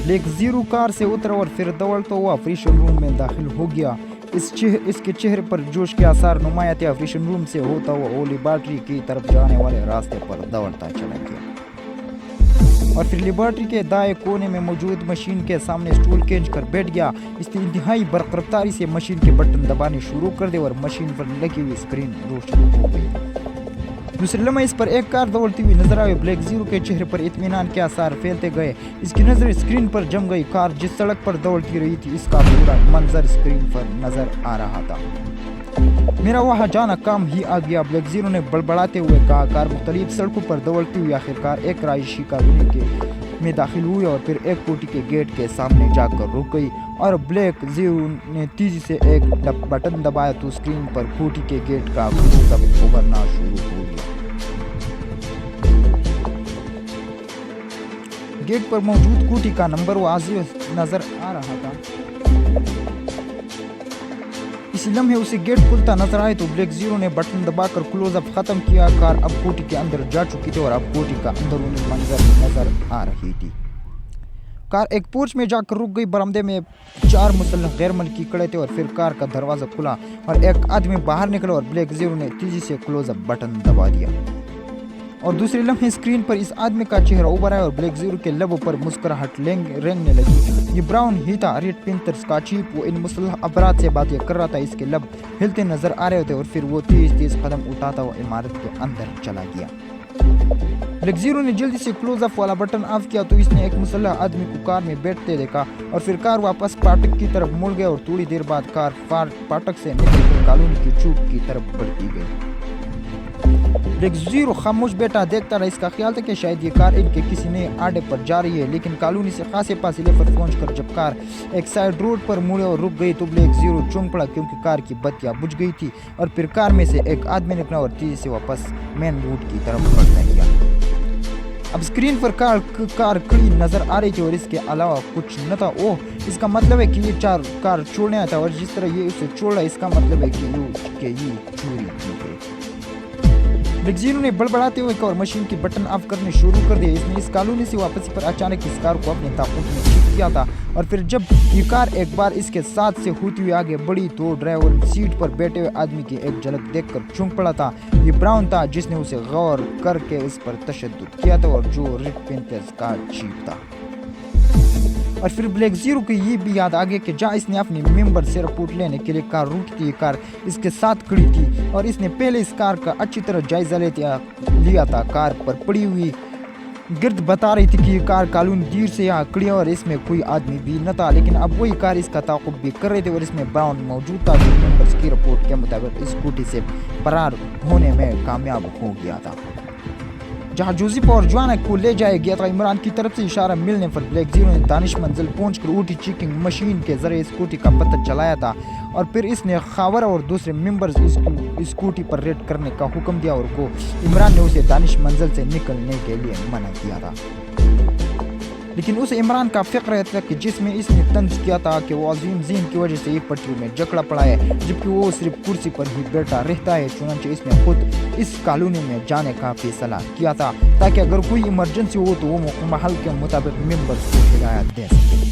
Black zero کار سے اترا اور پھر دوڑتا ہوا آپریشن روم میں داخل ہو گیا. اس کے چہرے پر جوش کے آثار نمایاں تھے. آپریشن روم سے ہوتا ہوا وہ لیبارٹری کی طرف جانے والے راستے پر دوڑتا چلا گیا اور پھر لیبارٹری کے دائیں کونے میں موجود مشین کے سامنے اسٹول کھینچ کر بیٹھ گیا. اس نے انتہائی برق رفتاری سے مشین کے بٹن دبانے شروع کر دے اور مشین پر لگی ہوئی اسکرین روشن ہو گئی. دوسرے لمحے اس پر ایک کار دوڑتی ہوئی نظر آئی. بلیک زیرو کے چہرے پر اطمینان کے آثار پھیلتے گئے. اس کی نظر اسکرین پر جم گئی. کار جس سڑک پر دوڑتی رہی تھی اس کا پورا منظر اسکرین پر نظر آ رہا تھا. میرا وہاں جانا کام ہی آ گیا، بلیک زیرو نے بڑبڑاتے ہوئے کہا. کار مختلف سڑکوں پر دوڑتی ہوئی آخرکار ایک رہائشی کالونی میں داخل ہوئی اور پھر ایک کوٹھی کے گیٹ کے سامنے جا کر رک گئی اور بلیک زیرو نے تیزی سے ایک بٹن دبایا تو اسکرین پر کوٹھی کے گیٹ کا کلوز اپ ابھرنا شروع ہو گیا. گیٹ پر موجود کوٹھی کا نمبر واضح نظر آ رہا تھا. اسی لمحے اسے گیٹ کھلتا نظر آئے تو بلیک زیرو نے بٹن دبا کر کلوز اپ ختم کیا. کار اب کوٹھی کے اندر جا چکی تھی اور اب کوٹھی کا اندرونی منظر نظر آ رہی تھی. کار ایک پورچ میں جا کر رک گئی. برآمدے میں 4 مسلح غیر ملکی کھڑے تھے اور پھر کار کا دروازہ کھلا اور ایک آدمی باہر نکلا اور بلیک زیرو نے تیزی سے کلوز اپ بٹن دبا دیا اور دوسرے لمحے اسکرین پر اس آدمی کا چہرہ ابھر آیا اور بلیک زیرو کے لبوں پر مسکراہٹ رینگنے لگی. یہ براؤن ہی تھا، ریڈ پینتھرز کا چیف. وہ ان مسلح افراد سے باتیں کر رہا تھا. اس کے لب ہلتے نظر آ رہے تھے اور پھر وہ تیز قدم اٹھاتا ہوا عمارت کے اندر چلا گیا. بلیک زیرو نے جلدی سے کلوز اپ والا بٹن آف کیا تو اس نے ایک مسلح آدمی کو کار میں بیٹھتے دیکھا اور پھر کار واپس پاٹک کی طرف مڑ گیا اور تھوڑی دیر بعد کار پاٹک سے نکل کر کالونی کی چوک کی طرف بڑھتی گئی. بلیک زیرو خاموش بیٹا دیکھتا رہا. اس کا خیال تھا کہ شاید یہ کار ان کے کسی نئے آڈے پر جا رہی ہے، لیکن کالونی سے خاصے فاصلے پر پہنچ کر جب کار ایک سائیڈ روڈ پر مڑے اور رک گئی تو بلیک زیرو چونک پڑا کیونکہ کار کی بتیاں بجھ گئی تھی اور پھر کار میں سے ایک آدمی نکلا اور تیزی سے واپس مین روڈ کی طرف بڑھنے لگا. اب اسکرین پر کار کھڑی نظر آ رہی تھی اور اس کے علاوہ کچھ نہ تھا. اوہ، اس کا مطلب ہے کہ یہ کار چھوڑنے آیا تھا اور جس طرح یہ اسے چھوڑا اس کا مطلب ہے کہ یہ چوری کی گئی. بلیک زیرو نے بڑبڑاتے ہوئے کہا اور مشین کی بٹن آف کرنے شروع کر دیا. اس نے اس کالونی سے واپسی پر اچانک اس کار کو اپنے تابوت میں شفٹ کیا تھا اور پھر جب یہ کار ایک بار اس کے ساتھ سے ہوتی ہوئی آگے بڑھی تو ڈرائیور سیٹ پر بیٹھے ہوئے آدمی کی ایک جھلک دیکھ کر چونک پڑا تھا. یہ براؤن تھا جس نے اسے غور کر کے اس پر تشدد کیا تھا اور جو ریڈ پینتھرز کا چیف تھا. اور پھر بلیک زیرو کو یہ بھی یاد آ گیا کہ جہاں اس نے اپنے ممبر سے رپورٹ لینے کے لیے کار روکی تھی، یہ کار اس کے ساتھ کھڑی تھی اور اس نے پہلے اس کار کا اچھی طرح جائزہ لیا تھا. کار پر پڑی ہوئی گرد بتا رہی تھی کہ یہ کار کالونی دیر سے یہاں کھڑی اور اس میں کوئی آدمی بھی نہ تھا، لیکن اب وہی کار اس کا تعاقب بھی کر رہے تھے اور اس میں براؤن موجود تھا جو ممبرز کی رپورٹ کے مطابق اس کوٹھی سے فرار ہونے میں کامیاب ہو گیا تھا. جہاں جوزف اور جوانا کو لے جایا گیا تھا، عمران کی طرف سے اشارہ ملنے پر بلیک زیرو نے دانش منزل پہنچ کر اوٹی چیکنگ مشین کے ذریعے اسکوٹی کا پتہ چلایا تھا اور پھر اس نے خاور اور دوسرے ممبرز اسکوٹی پر ریڈ کرنے کا حکم دیا اور عمران نے اسے دانش منزل سے نکلنے کے لیے منع کیا تھا. لیکن اسے عمران کا فکر رہتا کہ جس میں اس نے طنز کیا تھا کہ وہ عظیم ذہن کی وجہ سے یہ پٹریوں میں جکڑا پڑا ہے جبکہ وہ صرف کرسی پر ہی بیٹھا رہتا ہے. چنانچہ اس نے خود اس کالونی میں جانے کا فیصلہ کیا تھا تاکہ اگر کوئی ایمرجنسی ہو تو وہ محل کے مطابق ممبرز کو ہدایت دے سکے.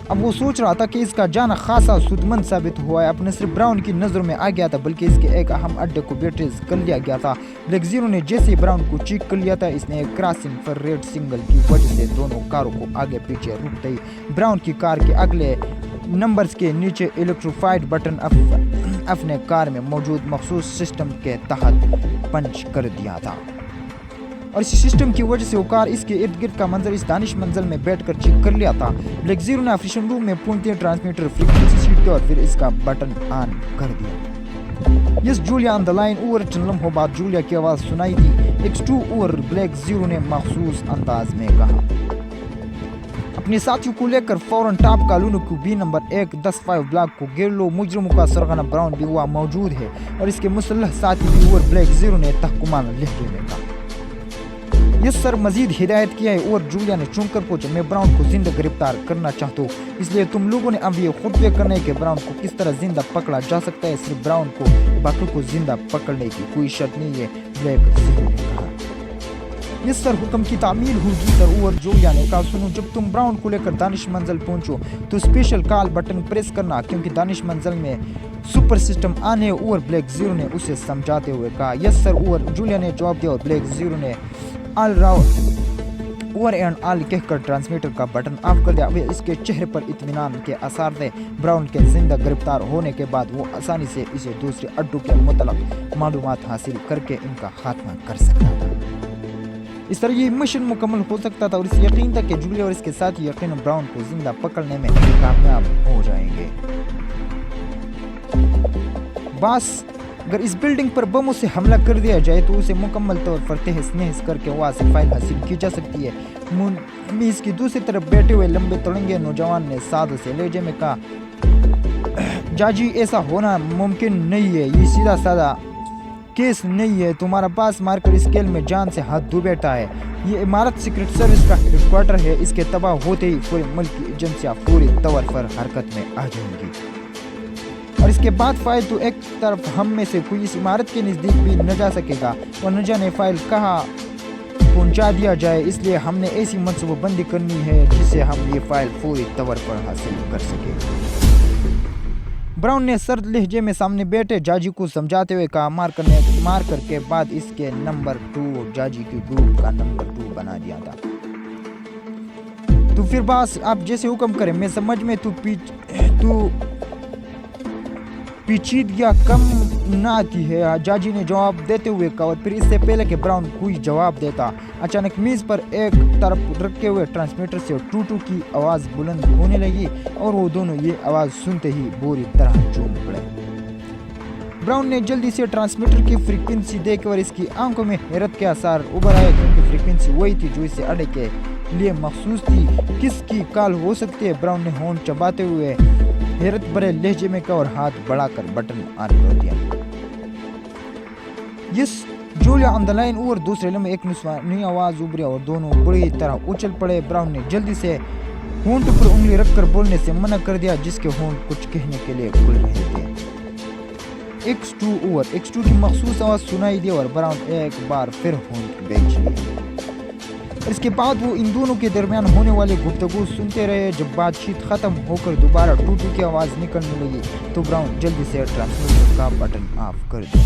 اب وہ سوچ رہا تھا کہ اس کا جانا خاصا سودمند ثابت ہوا ہے. اپنے صرف براؤن کی نظروں میں آ گیا تھا بلکہ اس کے ایک اہم اڈے کو بیٹریز کر لیا گیا تھا. بلیک زیرو نے جیسے براؤن کو چیک کر لیا تھا اس نے ایک کراسنگ پر ریڈ سنگل کی وجہ سے دونوں کاروں کو آگے پیچھے رکتے ہی براؤن کی کار کے اگلے نمبرز کے نیچے الیکٹریفائڈ بٹن اپنے کار میں موجود مخصوص سسٹم کے تحت پنچ کر دیا تھا اور اسی سسٹم کی وجہ سے وہ کار اس کے ارد گرد کا منظر اس دانش منزل میں بیٹھ کر چیک کر لیا تھا. بلیک زیرو نے آپریشن روم میں پہنچتے ٹرانسمیٹر فریکوینسی سیٹ کیا اور پھر اس کا بٹن آن کر دیا. Yes Julia on the line. Over چند لمحوں بعد جولیا کی آواز سنائی دی. X2 over. بلیک زیرو نے مخصوص انداز میں کہا. اپنے ساتھیوں کو لے کر فوراً ٹاپ کالونی کو بی نمبر 1-10-5 بلاک کو گھیر لو. مجرموں کا سرغنہ براؤن بھی ہوا موجود ہے اور اس کے مسلح ساتھی بھی. اوور. بلیک زیرو نے تحکمانہ لہجے میں کہا. یس سر. مزید ہدایت کیا ہے. اور جولیا نے چونک کر پوچھا. میں براؤن کو زندہ گرفتار کرنا چاہتا ہوں اس لیے تم لوگوں نے اب یہ خطبے کرنے کہ براؤن کو کس طرح زندہ پکڑا جا سکتا ہے. صرف براؤن کو باقی کو زندہ پکڑنے کی کوئی شرط نہیں ہے. بلیک زیرو نے کہا. इस सर हुक्म की तामील होगी सर। और जूलिया ने कहा सुनो, जब तुम ब्राउन को लेकर दानिश मंजिल पहुंचो तो स्पेशल कॉल बटन प्रेस करना, क्योंकि दानिश मंजिल में सुपर सिस्टम आने। और ब्लैक जीरो ने उसे समझाते हुए कहा यस सर। और जूलिया ने जवाब दिया और ब्लैक जीरो ने all round over and all कहकर ट्रांसमीटर का बटन ऑफ कर दिया। वे इसके चेहरे पर इत्मीनान के आसार थे। ब्राउन के जिंदा गिरफ्तार होने के बाद वो आसानी से इसे दूसरे अड्डों के मुतल्लिक़ मालूमात हासिल करके इनका खात्मा कर सकता था। इस तरह ये मिशन मुकम्मल हो सकता था और इस यकीन था कि जूलिया और इसके साथ यकीन ब्राउन को जिंदा पकड़ने में कामयाब हो जाएंगे। बस अगर इस बिल्डिंग पर बमों से हमला कर दिया जाए तो उसे मुकम्मल तौर पर तहस नहस करके वहाँ से फाइल हासिल की जा सकती है। मीज़ की दूसरी तरफ बैठे हुए लंबे तड़ंगे नौजवान ने सादे से लहजे में कहा जाजी ऐसा होना मुमकिन नहीं है, ये सीधा साधा केस नहीं है। तुम्हारा पास मार्कर स्केल में जान से हाथ धो बैठा है। ये इमारत सीक्रेट सर्विस का हेडक्वार्टर है। इसके तबाह होते ही पूरे मुल्क की एजेंसियाँ पूरी तौर पर हरकत में आ जाएंगी और इसके बाद फाइल तो एक तरफ हम में से कोई इस इमारत के नज़दीक भी न जा सकेगा और न जाने फाइल कहाँ पहुंचा दिया जाए। इसलिए हमने ऐसी मनसूबाबंदी करनी है जिससे हम ये फाइल पूरी तौर पर हासिल कर सकें। ब्राउन ने सर्द लहजे में सामने बैठे जाजी को समझाते हुए कहा मार करके बाद इसके नंबर 2 जाजी के ग्रुप का नंबर 2 बना दिया था। तो फिर बस आप जैसे हुक्म करें, मैं समझ में तू पेचीदगियां कम न आती है, जाजी ने जवाब देते हुए कहा। और फिर इससे पहले कि ब्राउन कोई जवाब देता, अचानक मेज पर एक तरफ रखे हुए ट्रांसमीटर से टू की आवाज़ बुलंद होने लगी और वो दोनों ये आवाज़ सुनते ही बुरी तरह झूम पड़े। ब्राउन ने जल्दी से ट्रांसमीटर की फ्रीक्वेंसी देखकर इसकी आंखों में हैरत के आसार उभर आए, क्योंकि फ्रीक्वेंसी वही थी जो इसे अड्डे के लिए मखसूस थी। किसकी कॉल हो सकती है? ब्राउन ने होंठ चबाते हुए हैरत भरे लहजे में कहा और हाथ बढ़ाकर बटन ऑन कर दिया। Yes Julia on the line. और दूसरे लम्हे एक नई आवाज उभरी और दोनों बुरी तरह उछल पड़े। ब्राउन ने जल्दी से होंठ पर उंगली रखकर बोलने से मना कर दिया, जिसके होंठ कुछ कहने के लिए खुल रहे थे। X2 की मखसूस आवाज सुनाई दी और ब्राउन एक बार फिर होंठ बेच लिए। इसके बाद वो इन दोनों के दरमियान होने वाली गुफ्तगू सुनते रहे। जब बातचीत खत्म होकर दोबारा टू की आवाज़ निकलने लगी तो ब्राउन जल्दी से ट्रांसमीटर का बटन ऑफ कर दिया।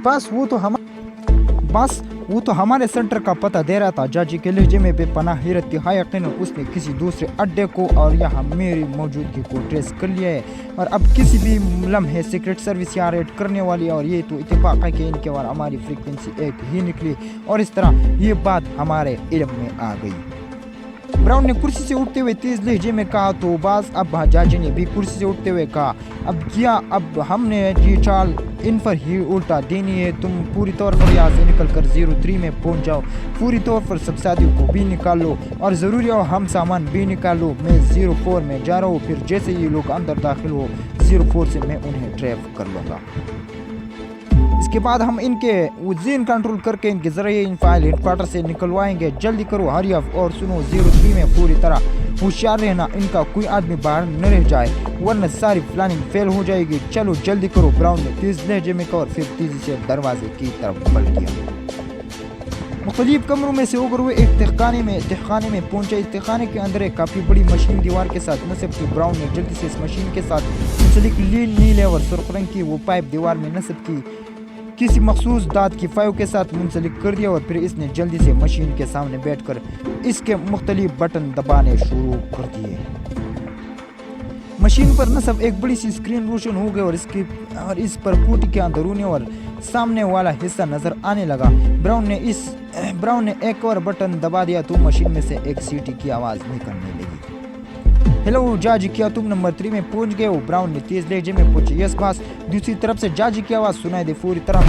बस वो तो हमारे सेंटर का पता दे रहा था। जाजी के लहजे में बेपनाह हैरत थी। हाँ यकीनन उसने किसी दूसरे अड्डे को और यहाँ मेरी मौजूदगी को ट्रेस कर लिया है और अब किसी भी लम्हे सीक्रेट सर्विस यहाँ रेड करने वाली है। और ये तो इत्तेफाक है कि इनके बाद हमारी फ्रीक्वेंसी एक ही निकली और इस तरह ये बात हमारे इल्म में आ गई। ब्राउन ने कुर्सी से उठते हुए तेज लहजे में कहा तो बस। अब जाजी ने भी कुर्सी से उठते हुए कहा अब हमने ये चाल इन पर ही उल्टा देनी है। तुम पूरी तौर पर यहाँ से निकल कर 03 में पहुँच जाओ, पूरी तौर पर सब साथियों को भी निकाल लो और ज़रूरी हो हम सामान भी निकाल लो। मैं 04 में जा रहा हूँ, फिर जैसे ये लोग अंदर दाखिल हो 04 से मैं उन्हें ट्रैप कर लूँगा। इसके बाद हम इनके जीन कंट्रोल करके इनके जरिए इन फाइल हेडक्वार्टर से निकलवाएंगे। जल्दी करो हरी अप। और सुनो 03 में पूरी तरह होशियार रहना, इनका कोई आदमी बाहर न रह जाए वरना सारी प्लानिंग फेल हो जाएगी। चलो जल्दी करो। ब्राउन ने तेज लहजे में कहा और फिर तेजी से दरवाजे की तरफ बढ़ गया। मुख्तलिफ कमरों में से होकर हुए एक तहखाने में पहुंचे। इस तहखाने के अंदर एक काफ़ी बड़ी मशीन दीवार के साथ नस्ब थी। ब्राउन ने जल्दी से इस मशीन के साथ मुंसलिक नीले और सुर्ख रंग की वो पाइप दीवार में नस्ब की किसी मखसूस दांत की फाइव के साथ मुंसलिक कर दिया और फिर इसने जल्दी से मशीन के सामने बैठकर इसके मुख्तलिफ बटन दबाने शुरू कर दिए। मशीन पर नस्ब एक बड़ी सी स्क्रीन रोशन हो गई और इस पर कोठी के अंदरूनी और सामने वाला हिस्सा नजर आने लगा। ब्राउन ने एक और बटन दबा दिया तो मशीन में से एक सीटी की आवाज निकलने लगी। हेलो जाजी, क्या तुम नंबर 3 में पहुंच गए हो? ब्राउन ने तेज लहजे में पूछा। Yes boss. दूसरी तरफ से जाजी की आवाज़ सुनाई दे। पूरी तरह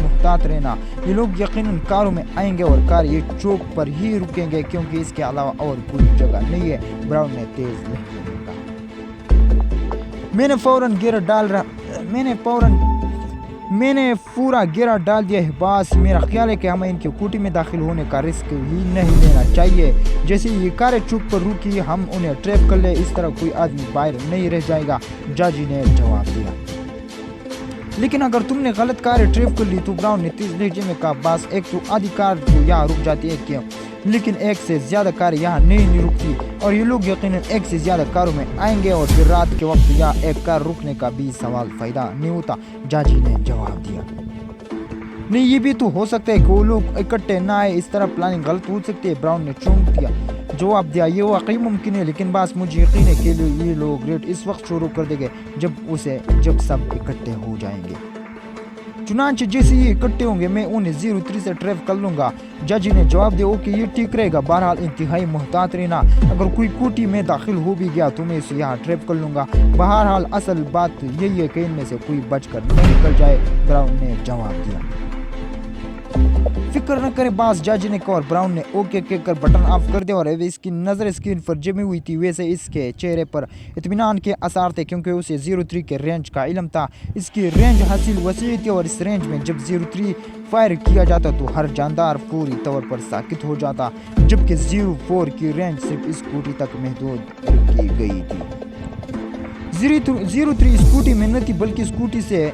मुहतात रहना, ये लोग यकीनन कारों में आएंगे और कार ये चौक पर ही रुकेंगे क्योंकि इसके अलावा और कोई जगह नहीं है। ब्राउन ने तेज लहजे में कहा। मैंने पूरा गिरा डाल दिया है बॉस। मेरा ख्याल है कि हमें इनकी कोठी में दाखिल होने का रिस्क ही नहीं लेना चाहिए। जैसे ये कारें चौक पर रुकी हम उन्हें ट्रैप कर ले, इस तरह कोई आदमी बाहर नहीं रह जाएगा, जाजी ने जवाब दिया। लेकिन अगर तुमने गलत कार ड्राइव कर ली तो ब्राउन ने तेज लहजे में कहा, बस एक तो आधी कार तो यहाँ रुक जाती है क्यों, लेकिन एक से ज्यादा कार यहाँ नहीं रुकती और ये लोग यकीनन एक से ज्यादा कारों में आएंगे और फिर रात के वक्त यहाँ एक कार रुकने का भी सवाल फायदा नहीं होता। जाजी ने जवाब दिया, नहीं ये भी तो हो सकता है कि वो लोग इकट्ठे ना आए, इस तरह प्लानिंग गलत हो सकती है। ब्राउन ने चौंक दिया जवाब दिया, ये वाकई मुमकिन है, लेकिन बस मुझे यकीन है कि ये लोग रेड इस वक्त शुरू कर देंगे जब सब इकट्ठे हो जाएंगे। चुनांचे जैसे ये इकट्ठे होंगे मैं उन्हें 03 से ड्राइव कर लूंगा। जज ने जवाब दिया, ओके ये ठीक रहेगा, बहरहाल इंतहाई मोहतात रहना, अगर कोई कोठी में दाखिल हो भी गया तो मैं इसे यहाँ ड्राइव कर लूंगा। बहरहाल असल बात यही है कि इनमें से कोई बचकर नहीं निकल जाए, ब्राउन ने जवाब दिया। फिक्र न करें बास, जज ने कहा और ब्राउन ने ओके कहकर बटन ऑफ कर दिया और इसकी नजर स्क्रीन पर जमी हुई थी। वैसे इसके चेहरे पर इत्मीनान के आसार थे क्योंकि उसे 03 के रेंज का इल्म था। इसकी रेंज हासिल वसी थी और इस रेंज में जब 03 फायर किया जाता तो हर जानदार पूरी तौर पर साकित हो जाता, जबकि 04 की रेंज सिर्फ स्कूटी तक महदूद की गई थी। 03 स्कूटी में न थी बल्कि स्कूटी से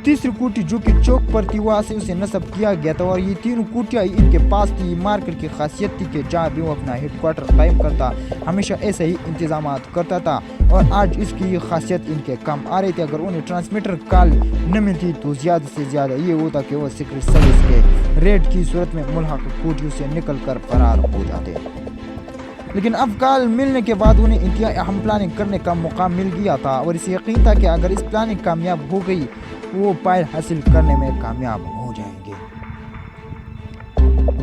तीसरी कुटी जो कि चौक पर थी वहाँ से उसे नस्ब किया गया था और ये तीनों कुटियाँ इनके पास थी। मार्केट की खासियत थी कि जहाँ भी वो अपना हेडक्वार्टर कायम करता हमेशा ऐसे ही इंतजाम करता था और आज इसकी ये खासियत इनके काम आ रही थी। अगर उन्हें ट्रांसमीटर कॉल न मिलती तो ज़्यादा से ज़्यादा ये होता कि वो सीक्रेट सर्विस के रेड की सूरत में मुल्हक कुटियों से निकल कर फरार हो जाते, लेकिन अब कॉल मिलने के बाद उन्हें इंतहाई अहम प्लानिंग करने का मौका मिल गया था और इसे यकीन था कि अगर इस प्लानिंग कामयाब हो गई वो फाइल हासिल करने में कामयाब हो जाएंगे।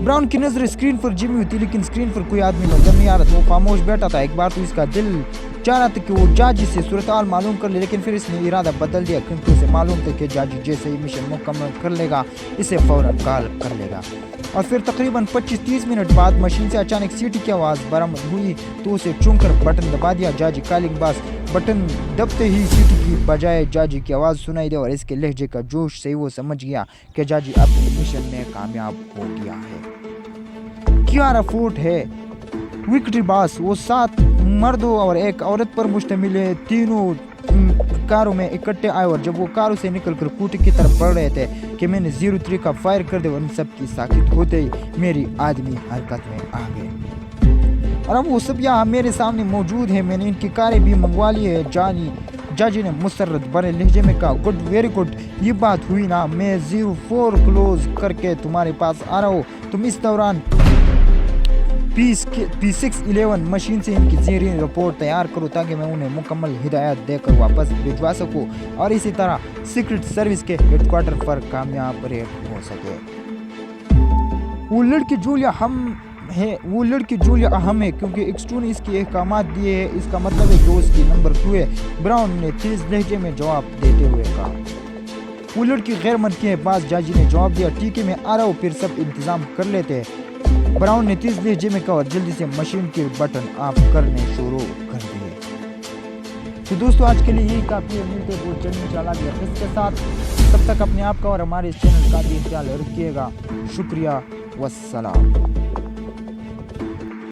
ब्राउन की नजर स्क्रीन पर जमी हुई थी लेकिन स्क्रीन पर कोई आदमी नजर नहीं आ रहा था। वो खामोश बैठा था। एक बार तो इसका दिल चाह रहा था कि वो जाजी से सूरत-हाल मालूम कर ले, लेकिन फिर इसने इरादा बदल दिया क्योंकि उसे मालूम था कि जाजी जैसे ही मिशन मुकम्मल कर लेगा इसे फौरन कॉल कर लेगा। और फिर तकरीबन 25-30 मिनट बाद मशीन से अचानक सीटी की आवाज़ बरामद हुई तो उसे चुनकर बटन दबा दिया। जाजी कॉलिंग बास बटन दबते ही सीटी की बजाय जाजी की आवाज़ सुनाई दी और इसके लहजे का जोश से वो समझ गया कि जाजी अपने मिशन में कामयाब हो गया है। कियारा फोर्ट है विक्ट्री बास, वो 7 मर्दों और एक औरत पर मुश्तमिल है। तीनों कारों में इकट्ठे आए और जब वो कारों से निकलकर कूटी की तरफ बढ़ रहे थे कि मैंने 03 का फायर कर दिया और इन सब की साकित होते ही मेरी आदमी हरकत में आ गए और अब वो सब यहाँ मेरे सामने मौजूद है। मैंने इनकी कारें भी मंगवा ली है। जाजी ने मुसर्रत भरे लहजे में कहा, गुड, वेरी गुड, ये बात हुई ना। मैं 04 क्लोज करके तुम्हारे पास आ रहा हूँ। तुम इस दौरान P611 मशीन से इनकी ज़ेरी रिपोर्ट तैयार करो ताकि मैं उन्हें मुकम्मल हिदायत देकर वापस भिजवा सकूं और इसी तरह सीक्रेट सर्विस के हेडक्वार्टर पर कामयाब रेड हो सके। वो लड़की जूलिया अहम है क्योंकि X2 ने इसके अहकामात दिए हैं। इसका मतलब है कि वो इसकी नंबर 2 है, ब्राउन ने तेज लहजे में जवाब देते हुए कहा। वो लड़की गैर मनकी है बास, जाजी ने जवाब दिया। ठीक है, मैं आ रहा हूँ, फिर सब इंतजाम कर लेते हैं। ब्राउन ने तेज लहजे में कहा और जल्दी से मशीन के बटन ऑफ करने शुरू कर दिए। तो दोस्तों आज के लिए यही काफ़ी है। मिलते हैं बहुत जल्द इंशाल्लाह इसके साथ। तब तक अपने आप का और हमारे इस चैनल का भी ख्याल रखिएगा। शुक्रिया, वस्सलाम।